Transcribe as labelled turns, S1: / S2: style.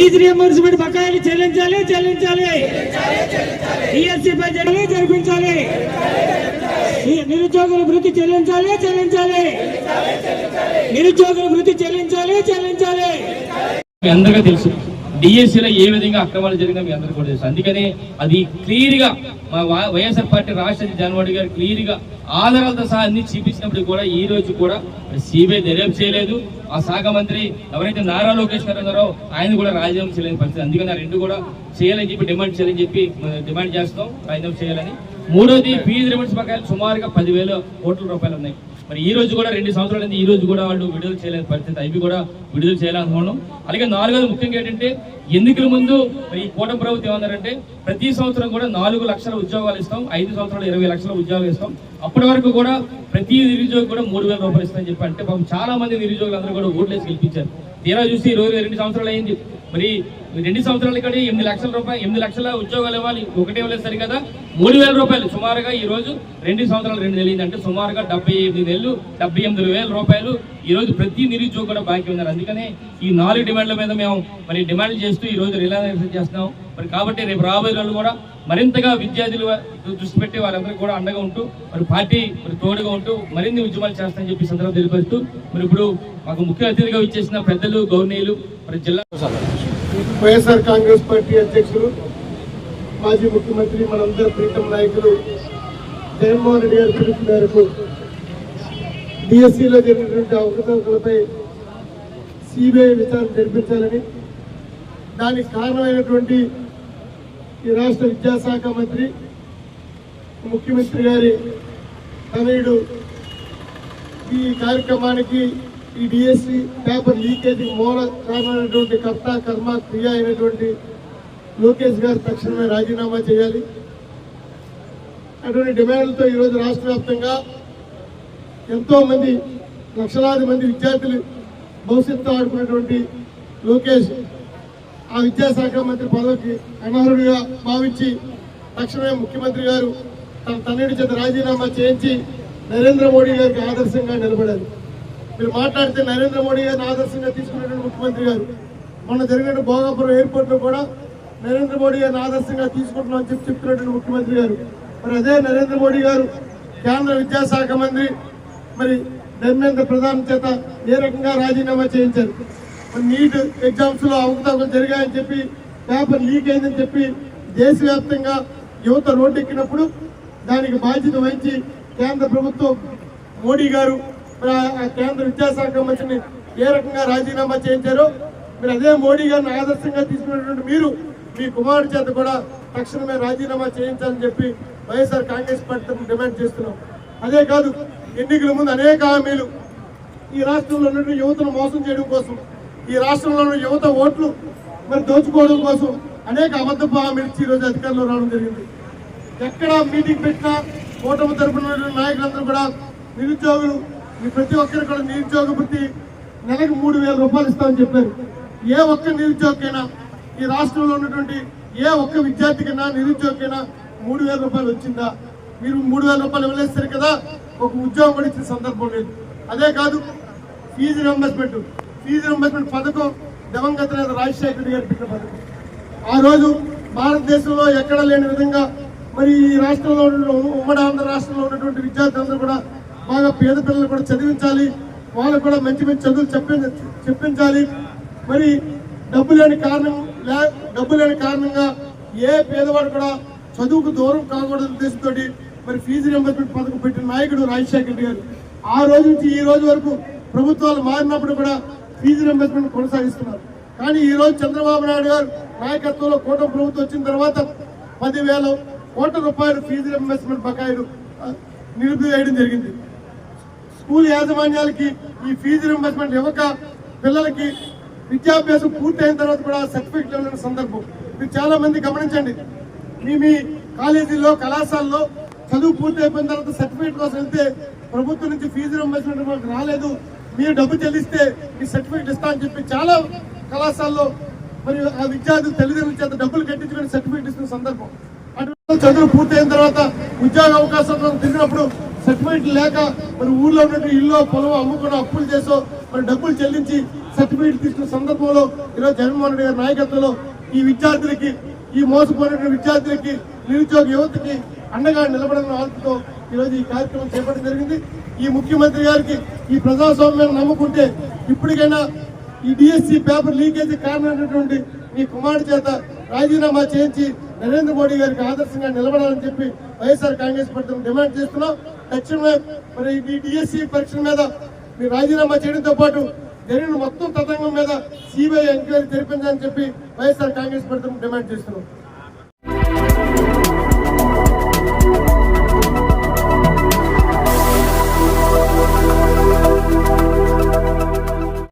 S1: Fee reimbursement బకాయిలు చెల్లించాలి చెల్లించాలి డిఎస్సి పై జరిపించాలి నిరుద్యోగుల వృత్తి చెల్లించాలి చెల్లించాలి నిరుద్యోగుల వృత్తి చెల్లించాలి చెల్లించాలి.
S2: మీ అందరికీ తెలుసు డిఎస్సీలో ఏ విధంగా అక్రమాలు జరిగినా మీ అందరికీ కూడా తెలుసు. అందుకనే అది క్లియర్ గా మా వైఎస్ఆర్ పార్టీ రాష్ట్ర జగన్మోహన్ గారు క్లియర్ గా ఆధారాలతో సహా అన్ని చూపించినప్పుడు కూడా ఈ రోజు కూడా సిబిఐ దర్యాప్తు చేయలేదు. ఆ శాఖ మంత్రి ఎవరైతే నారా లోకేష్ గారు ఉన్నారో ఆయన కూడా రాజీనామా చేయలేని పరిస్థితి. అందుకని ఆ రెండు కూడా చేయాలని చెప్పి డిమాండ్ చేయాలని చెప్పి డిమాండ్ చేస్తాం, రాజీనామా చేయాలని. మూడోది ఫీజు రిమెంట్స్ బకాయిలు సుమారుగా 10,000 కోట్ల రూపాయలు ఉన్నాయి. మరి ఈ రోజు కూడా 2 సంవత్సరాలు ఈ రోజు కూడా వాళ్ళు విడుదల చేయలేని పరిస్థితి, అవి కూడా విడుదల చేయాలనుకున్నాం. అలాగే నాలుగోది ముఖ్యంగా ఏంటంటే ఎన్నికల ముందు ఈ కూటమి ప్రభుత్వం ఏమన్నారంటే ప్రతి సంవత్సరం కూడా 4 లక్షల ఉద్యోగాలు ఇస్తాం, 5 సంవత్సరాలు 20 లక్షల ఉద్యోగాలు ఇస్తాం. అప్పటి వరకు కూడా ప్రతి నిరుద్యోగి కూడా 3,000 రూపాయలు ఇస్తామని చెప్పి అంటే పాపం చాలా మంది నిరుద్యోగులు అందరూ కూడా ఓట్లేసి గెలిపించారు. తీరా చూసి ఈ రోజు 2 సంవత్సరాలు అయింది. మరి 2 సంవత్సరాల కంటే 8 లక్షల రూపాయలు 8 లక్షల ఉద్యోగాలు ఇవ్వాలి, ఒకటే ఇవ్వలేదు సరి కదా. 3,000 రూపాయలు సుమారుగా ఈ రోజు 2 సంవత్సరాలు 2 నెలలు అంటే సుమారుగా 78 నెలలు 78,000 రూపాయలు ఈ రోజు ప్రతి నిరుద్యోగి కూడా బాకీ ఉన్నారు. అందుకనే ఈ 4 డిమాండ్ల మీద మేము మరి డిమాండ్ చేస్తూ ఈ రోజు రిలాక్స్ చేస్తున్నాం. మరి కాబట్టి రేపు రాబోయే రోజులు కూడా మరింతగా విద్యార్థులు దృష్టి పెట్టి వారందరికీ కూడా అండగా ఉంటూ మరి పార్టీ మరి తోడుగా ఉంటూ మరిన్ని ఉద్యమాలు చేస్తామని చెప్పి సందర్భం తెలియపరుస్తూ మరి ఇప్పుడు మాకు ముఖ్య అతిథిగా ఇచ్చేసిన పెద్దలు గౌరవనీయులు మరి జిల్లా
S3: వైఎస్ఆర్ కాంగ్రెస్ పార్టీ అధ్యక్షులు మాజీ ముఖ్యమంత్రి మనందరి ప్రీతం నాయకులు జగన్మోహన్ రెడ్డి గారి పిలుపు మేరకు డిఎస్సీలో జరిగినటువంటి అవకతవకలపై సిబిఐ విచారణ జరిపించాలని, దానికి కారణమైనటువంటి ఈ రాష్ట్ర విద్యాశాఖ మంత్రి ముఖ్యమంత్రి గారి తనయుడు ఈ కార్యక్రమానికి ఈ డిఎస్సి పేపర్ లీకేజీ మూల కారణమైనటువంటి కర్త కర్మ క్రియ అయినటువంటి లోకేష్ గారు తక్షణమే రాజీనామా చేయాలి. అటువంటి డిమాండ్లతో ఈరోజు రాష్ట్ర వ్యాప్తంగా ఎంతో మంది లక్షలాది మంది విద్యార్థులు భవిష్యత్తు ఆడుకున్నటువంటి లోకేష్ ఆ విద్యాశాఖ మంత్రి పదవికి అనర్హుడిగా భావించి తక్షణమే ముఖ్యమంత్రి గారు తన తనయుడి చేత రాజీనామా చేయించి నరేంద్ర మోడీ గారికి ఆదర్శంగా నిలబడారు. మీరు మాట్లాడితే నరేంద్ర మోడీ గారిని ఆదర్శంగా తీసుకున్నటువంటి ముఖ్యమంత్రి గారు మొన్న జరిగిన భోగాపురం ఎయిర్పోర్ట్ లో కూడా నరేంద్ర మోడీ గారిని ఆదర్శంగా తీసుకుంటున్నామని చెప్పి చెప్తున్నటువంటి ముఖ్యమంత్రి గారు, మరి అదే నరేంద్ర మోడీ గారు కేంద్ర విద్యాశాఖ మంత్రి మరి ధర్మేంద్ర ప్రధాన్ చేత ఏ రకంగా రాజీనామా చేయించారు. మరి నీట్ ఎగ్జామ్స్ లో అవకతవకలు జరిగాయని చెప్పి పేపర్ లీక్ అయిందని చెప్పి దేశవ్యాప్తంగా యువత రోడ్డెక్కినప్పుడు దానికి బాధ్యత వహించి కేంద్ర ప్రభుత్వం మోడీ గారు కేంద్ర విద్యాశాఖ మంత్రిని ఏ రకంగా రాజీనామా చేయించారో మీరు అదే మోడీ గారిని ఆదర్శంగా తీసుకున్నటువంటి మీరు మీ కుమారుడి చేత కూడా తక్షణమే రాజీనామా చేయించాలని చెప్పి వైఎస్ఆర్ కాంగ్రెస్ పార్టీ డిమాండ్ చేస్తున్నాం. అదే కాదు, ఎన్నికల ముందు అనేక హామీలు ఈ రాష్ట్రంలో ఉన్నటువంటి యువతను మోసం చేయడం కోసం, ఈ రాష్ట్రంలో ఉన్న యువత ఓట్లు మరి దోచుకోవడం కోసం అనేక అబద్ధపు హామీలు ఇచ్చి ఈరోజు అధికారంలో రావడం జరిగింది. ఎక్కడ మీటింగ్ పెట్టినా కూటమి తరపున నాయకులందరూ కూడా నిరుద్యోగులు ప్రతి ఒక్కరు కూడా నిరుద్యోగ వృత్తి నెలకు 3,000 రూపాయలు ఇస్తామని చెప్పారు. ఏ ఒక్క నిరుద్యోగకైనా ఈ రాష్ట్రంలో ఉన్నటువంటి ఏ ఒక్క విద్యార్థికైనా నిరుద్యోగకైనా 3,000 రూపాయలు వచ్చిందా? మీరు 3,000 రూపాయలు ఇవ్వలేస్తారు కదా, ఒక ఉద్యోగం కూడా ఇచ్చిన సందర్భం లేదు. అదే కాదు, ఫీజు రింబర్స్మెంట్ పథకం దివంగత నేత రాజశేఖర రెడ్డి గారు పెట్టిన పథకం. ఆ రోజు భారతదేశంలో ఎక్కడా లేని విధంగా మరి ఈ రాష్ట్రంలో ఉమ్మడి ఆంధ్ర రాష్ట్రంలో ఉన్నటువంటి విద్యార్థులందరూ కూడా బాగా పేద పిల్లలు కూడా చదివించాలి, వాళ్ళకు కూడా మంచి మంచి చదువులు చెప్పించాలి. మరి డబ్బు లేని కారణంగా ఏ పేదవాడు కూడా చదువుకు దూరం కాకూడదు ఉద్దేశంతో మరి ఫీజు రింబర్స్మెంట్ పథకం పెట్టిన నాయకుడు రాజశేఖర రెడ్డి గారు. ఆ రోజు నుంచి ఈ రోజు వరకు ప్రభుత్వాలు మారినప్పుడు కూడా ఫీజు రింబర్స్మెంట్ కొనసాగిస్తున్నారు. కానీ ఈ రోజు చంద్రబాబు నాయుడు గారు నాయకత్వంలో కూటమి ప్రభుత్వం వచ్చిన తర్వాత 10,000 కోట్ల రూపాయలు ఫీజు రింబర్స్మెంట్ బకాయిలు నిలిపివేయడం జరిగింది. స్కూల్ యాజమాన్యాలకి ఈ ఫీజు రింబర్స్మెంట్ ఇవ్వక పిల్లలకి విద్యాభ్యాసం పూర్తయిన తర్వాత కూడా సర్టిఫికెట్ ఇవ్వలేని సందర్భం మీరు చాలా మంది గమనించండి. మీ కాలేజీల్లో కళాశాలలో చదువు పూర్తి అయిపోయిన తర్వాత సర్టిఫికేట్ కోసం వెళ్తే ప్రభుత్వం నుంచి ఫీజు రింబర్స్మెంట్ రాలేదు, మీరు డబ్బు చెల్లిస్తే మీ సర్టిఫికేట్ ఇస్తా అని చెప్పి చాలా కళాశాలలో మరి ఆ విద్యార్థులు తల్లిదండ్రుల చేత డబ్బులు కట్టించుకుని సర్టిఫికేట్ ఇస్తున్న సందర్భం. అటు చదువు పూర్తయిన తర్వాత ఉద్యోగ అవకాశాలు తిరిగినప్పుడు సర్టిఫికేట్ లేక మరి ఊర్లో ఉన్నట్టు ఇల్లు పొలం అమ్ముకుని అప్పులు చేసో మరి డబ్బులు చెల్లించి సర్టిఫికేట్ తీసుకున్న సందర్భంలో ఈరోజు జగన్మోహన్ రెడ్డి గారి నాయకత్వంలో ఈ విద్యార్థులకి, ఈ మోసపోయిన విద్యార్థులకి, నిరుద్యోగ యువతకి అండగా నిలబడిన వాళ్ళతో ఈరోజు ఈ కార్యక్రమం చేపట్టడం జరిగింది. ఈ ముఖ్యమంత్రి గారికి ఈ ప్రజాస్వామ్యాన్ని నమ్ముకుంటే ఇప్పటికైనా ఈ డిఎస్సి పేపర్ లీకేజీ కారణమైనటువంటి మీ కుమారుడి చేత రాజీనామా చేయించి నరేంద్ర మోడీ గారికి ఆదర్శంగా నిలబడాలని చెప్పి వైఎస్ఆర్ కాంగ్రెస్ పార్టీ డిమాండ్ చేస్తున్నాం. తక్షణమే మరి ఈ డిఎస్సి పరీక్షల మీద మీరు రాజీనామా చేయడంతో పాటు జరిగిన మొత్తం తతంగం మీద సిబిఐ ఎంక్వైరీ జరిపించాలని చెప్పి వైఎస్ఆర్ కాంగ్రెస్ పార్టీ డిమాండ్ చేస్తున్నాం.